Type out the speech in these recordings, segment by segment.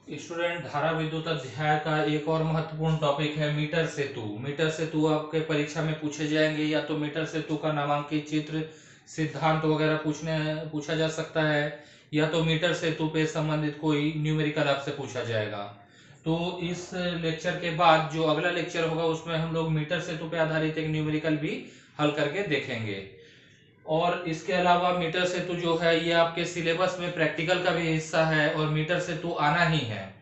Student, धारा विद्युत अध्याय का एक और महत्वपूर्ण टॉपिक है मीटर सेतु। मीटर सेतु आपके परीक्षा में पूछे जाएंगे, या तो मीटर सेतु का नामांकित चित्र, सिद्धांत वगैरह पूछा जा सकता है, या तो मीटर सेतु पे संबंधित कोई न्यूमेरिकल आपसे पूछा जाएगा। तो इस लेक्चर के बाद जो अगला लेक्चर होगा उसमें हम लोग मीटर सेतु पे आधारित एक न्यूमेरिकल भी हल करके देखेंगे। और इसके अलावा मीटर सेतु जो है ये आपके सिलेबस में प्रैक्टिकल का भी हिस्सा है, और मीटर सेतु आना ही है।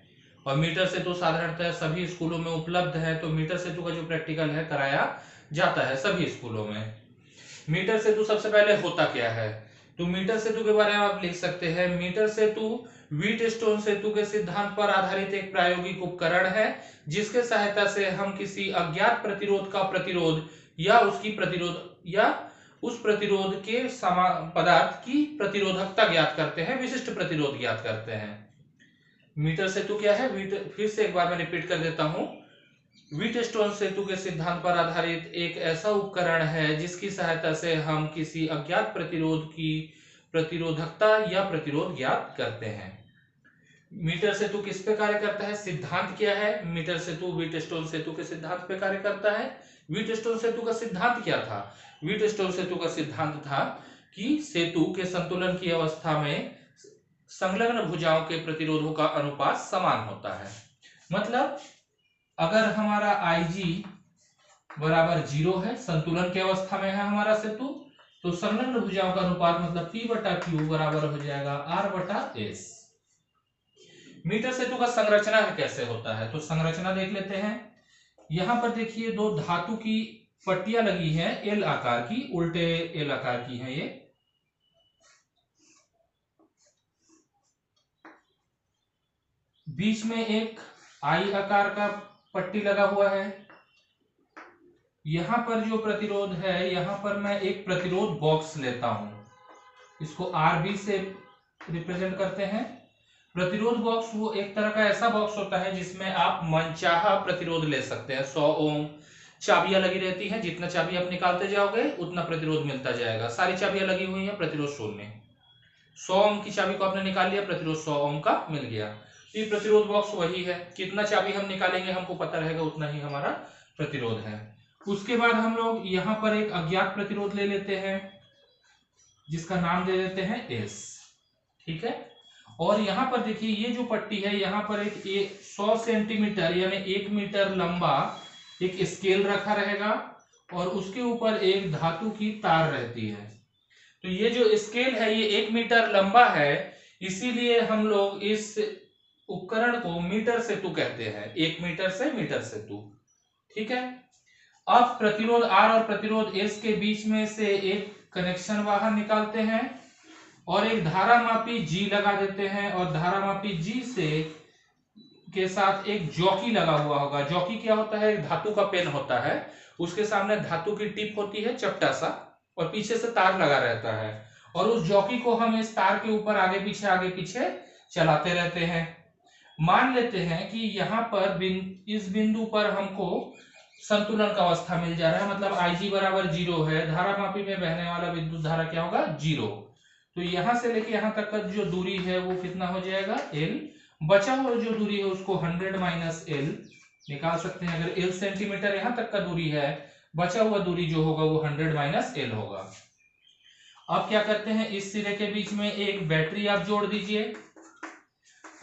और मीटर सेतु साधारणतः सभी स्कूलों में उपलब्ध है, तो मीटर सेतु का जो प्रैक्टिकल है कराया जाता है सभी स्कूलों में। मीटर सेतु सबसे पहले होता क्या है, तो मीटर सेतु के बारे में आप लिख सकते हैं, मीटर सेतु व्हीटस्टोन सेतु के सिद्धांत पर आधारित एक प्रायोगिक उपकरण है जिसके सहायता से हम किसी अज्ञात प्रतिरोध का प्रतिरोध या उसकी प्रतिरोध या उस प्रतिरोध के पदार्थ की प्रतिरोधकता ज्ञात करते हैं, विशिष्ट प्रतिरोध ज्ञात करते हैं। मीटर सेतु क्या है, फिर से एक बार मैं रिपीट कर देता हूं। व्हीटस्टोन सेतु के सिद्धांत पर आधारित एक ऐसा उपकरण है जिसकी सहायता से हम किसी अज्ञात प्रतिरोध की प्रतिरोधकता या प्रतिरोध ज्ञात करते हैं। मीटर सेतु किस पे कार्य करता है, सिद्धांत क्या है, मीटर सेतु व्हीटस्टोन सेतु के सिद्धांत पे कार्य करता है। व्हीटस्टोन सेतु का सिद्धांत क्या था, व्हीटस्टोन सेतु का सिद्धांत था कि सेतु के संतुलन की अवस्था में संलग्न भुजाओं के प्रतिरोधों का अनुपात समान होता है। मतलब अगर हमारा Ig बराबर 0 है, संतुलन की अवस्था में है हमारा सेतु, तो संलग्न भुजाओं का अनुपात मतलब P बटा Q बराबर हो जाएगा R बटा S। मीटर सेतु का संरचना कैसे होता है, तो संरचना देख लेते हैं। यहां पर देखिए दो धातु की पट्टियां लगी हैं L आकार की, उल्टे L आकार की हैं ये। बीच में एक I आकार का पट्टी लगा हुआ है। यहां पर जो प्रतिरोध है, यहां पर मैं एक प्रतिरोध बॉक्स लेता हूं, इसको RB से रिप्रेजेंट करते हैं। प्रतिरोध बॉक्स वो एक तरह का ऐसा बॉक्स होता है जिसमें आप मनचाहा प्रतिरोध ले सकते हैं। 100 ओम चाबियां लगी रहती हैं, जितना चाबी आप निकालते जाओगे उतना प्रतिरोध मिलता जाएगा। सारी चाबियां लगी हुई हैं, प्रतिरोध शून्य। 100 ओम की चाबी को आपने निकाल लिया, प्रतिरोध 100 ओम का मिल गया। ये प्रतिरोध बॉक्स वही है, कितना चाबी हम निकालेंगे हमको पता रहेगा उतना ही हमारा प्रतिरोध है। उसके बाद हम लोग यहाँ पर एक अज्ञात प्रतिरोध ले लेते हैं जिसका नाम दे देते हैं S, ठीक है। और यहाँ पर देखिए ये जो पट्टी है, यहाँ पर एक 100 सेंटीमीटर यानी 1 मीटर लंबा एक स्केल रखा रहेगा और उसके ऊपर एक धातु की तार रहती है। तो ये जो स्केल है ये 1 मीटर लंबा है, इसीलिए हम लोग इस उपकरण को मीटर सेतु कहते हैं, 1 मीटर से मीटर सेतु, ठीक है। अब प्रतिरोध R और प्रतिरोध S के बीच में से एक कनेक्शन बाहर निकालते हैं और एक धारामापी G लगा देते हैं, और धारामापी G से के साथ एक जॉकी लगा हुआ होगा। जॉकी क्या होता है, एक धातु का पेन होता है, उसके सामने धातु की टिप होती है चपटा सा, और पीछे से तार लगा रहता है, और उस जॉकी को हम इस तार के ऊपर आगे पीछे चलाते रहते हैं। मान लेते हैं कि यहाँ पर इस बिंदु पर हमको संतुलन का अवस्था मिल जा रहा है, मतलब Ig बराबर 0 है, धारामापी में बहने वाला विद्युत धारा क्या होगा, 0। तो यहां से लेके यहां तक का जो दूरी है वो कितना हो जाएगा, L। बचा हुआ जो दूरी है उसको 100 माइनस L निकाल सकते हैं। अगर L सेंटीमीटर यहां तक का दूरी है, बचा हुआ दूरी जो होगा वो 100 माइनस L होगा। अब क्या करते हैं, इस सिरे के बीच में एक बैटरी आप जोड़ दीजिए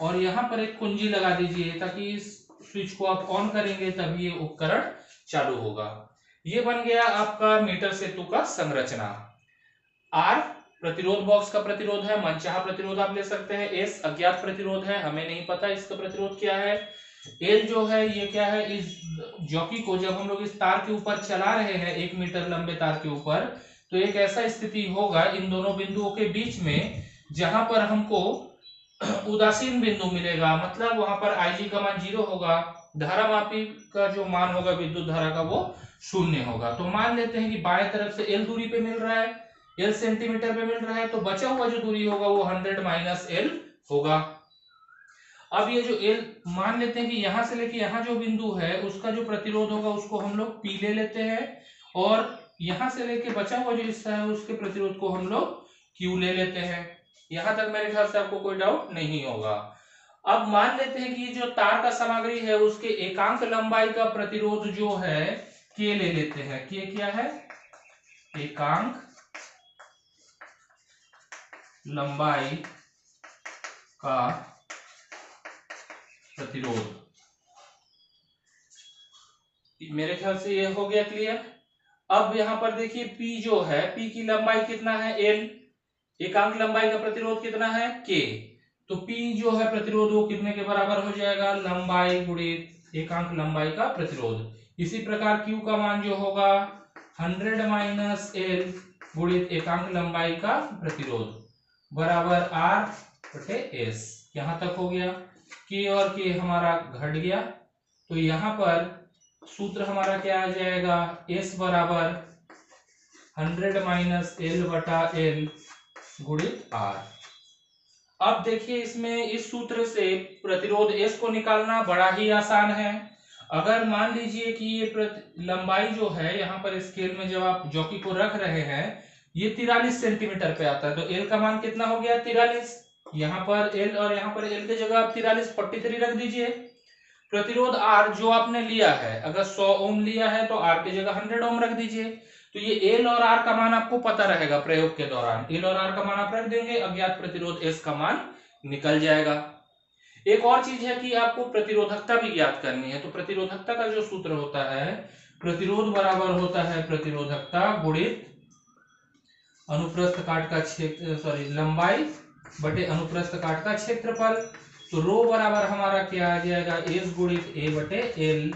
और यहाँ पर एक कुंजी लगा दीजिए, ताकि इस स्विच को आप ऑन करेंगे तभी ये उपकरण चालू होगा। ये बन गया आपका मीटर सेतु का संरचना। R प्रतिरोध बॉक्स का प्रतिरोध है, मनचाहा प्रतिरोध आप ले सकते हैं। S अज्ञात प्रतिरोध है, हमें नहीं पता इसका प्रतिरोध क्या है। L जो है ये क्या है, इस जॉकी को जब हम लोग इस तार के ऊपर चला रहे हैं 1 मीटर लंबे तार के ऊपर, तो एक ऐसा स्थिति होगा इन दोनों बिंदुओं के बीच में जहां पर हमको उदासीन बिंदु मिलेगा, मतलब वहां पर Ig का मान 0 होगा, धारामापी का जो मान होगा विद्युत धारा का वो 0 होगा। तो मान लेते हैं कि बाएं तरफ से L दूरी पे मिल रहा है, L सेंटीमीटर पे मिल रहा है, तो बचा हुआ जो दूरी होगा वो 100 माइनस L होगा। अब ये जो L मान लेते हैं कि यहां से लेके यहां जो बिंदु है उसका जो प्रतिरोध होगा उसको हम लोग P ले लेते हैं, और यहां से लेके बचा हुआ जो हिस्सा है उसके प्रतिरोध को हम लोग Q ले लेते हैं। यहां तक मेरे ख्याल से आपको कोई डाउट नहीं होगा। अब मान लेते हैं कि जो तार का सामग्री है उसके एकांक लंबाई का प्रतिरोध जो है के ले लेते हैं। के क्या है? एकांक लंबाई का प्रतिरोध। मेरे ख्याल से ये हो गया क्लियर। अब यहां पर देखिए P जो है, P की लंबाई कितना है? L। एकांक लंबाई का प्रतिरोध कितना है? K। तो P जो है प्रतिरोध वो कितने के बराबर हो जाएगा? लंबाई गुणित एकांक लंबाई का प्रतिरोध। इसी प्रकार Q का मान जो होगा 100 माइनस L गुणित एकांक लंबाई का प्रतिरोध बराबर R बटे S। यहां तक हो गया। K और K हमारा घट गया, तो यहां पर सूत्र हमारा क्या आ जाएगा? S बराबर 100 माइनस L बटा L गुणित R। अब देखिए इसमें इस सूत्र से प्रतिरोध S को निकालना बड़ा ही आसान है। अगर मान लीजिए कि ये लंबाई जो है यहाँ पर स्केल में जब आप जॉकी को रख रहे हैं ये 43 सेंटीमीटर पे आता है, तो L का मान कितना हो गया? 43। यहाँ पर L और यहाँ पर L की जगह आप 43 रख दीजिए। प्रतिरोध R जो आपने लिया है, अगर 100 ओम लिया है तो R की जगह 100 ओम रख दीजिए। तो ये L और R का मान आपको पता रहेगा प्रयोग के दौरान। L और R का मान आप रख देंगे, अज्ञात प्रतिरोध S का मान निकल जाएगा। एक और चीज है कि आपको प्रतिरोधकता भी ज्ञात करनी है। तो प्रतिरोधकता का जो सूत्र होता है, प्रतिरोध बराबर होता है प्रतिरोधकता गुणित अनुप्रस्थ काट का क्षेत्र, लंबाई बटे अनुप्रस्थ काट का क्षेत्रफल। तो रो बराबर हमारा क्या आ जाएगा? S गुणित A बटे L।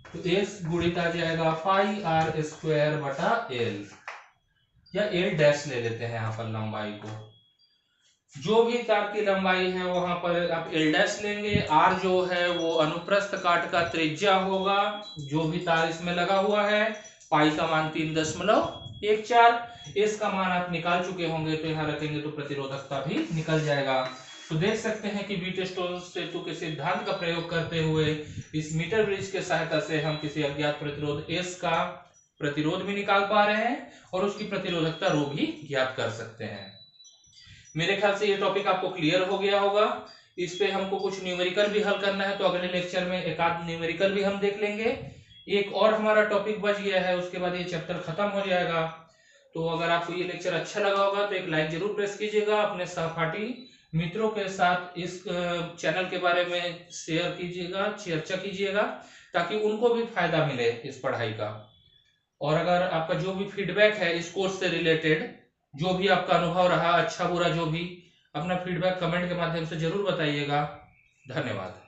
तो S गुणित आ जाएगा पाई R स्क्वायर बटा L, या L डैश ले लेते हैं यहाँ पर लंबाई को। जो भी तार की लंबाई है वहां पर आप L डैश लेंगे। R जो है वो अनुप्रस्थ काट का त्रिज्या होगा जो भी तार इसमें लगा हुआ है। पाई का मान 3.14। S का मान आप निकाल चुके होंगे, तो यहाँ रखेंगे तो प्रतिरोधकता भी निकल जाएगा। तो देख सकते हैं कि वीट-स्टोक्स सेतु के सिद्धांत का प्रयोग करते हुए इस मीटर ब्रिज के सहायता से हम किसी अज्ञात प्रतिरोध S का प्रतिरोध भी निकाल पा रहे हैं और उसकी प्रतिरोधकता रो भी ज्ञात कर सकते हैं। मेरे ख्याल से ये टॉपिक आपको क्लियर हो गया होगा। इस पे हमको कुछ न्यूमेरिकल भी हल करना है, तो अगले लेक्चर में एक आध न्यूमेरिकल भी हम देख लेंगे। एक और हमारा टॉपिक बच गया है, उसके बाद ये चैप्टर खत्म हो जाएगा। तो अगर आपको ये लेक्चर अच्छा लगा होगा तो एक लाइक जरूर प्रेस कीजिएगा, अपने सहपाठी मित्रों के साथ इस चैनल के बारे में शेयर कीजिएगा, चर्चा कीजिएगा, ताकि उनको भी फायदा मिले इस पढ़ाई का। और अगर आपका जो भी फीडबैक है इस कोर्स से रिलेटेड, जो भी आपका अनुभव रहा, अच्छा बुरा जो भी, अपना फीडबैक कमेंट के माध्यम से जरूर बताइएगा। धन्यवाद।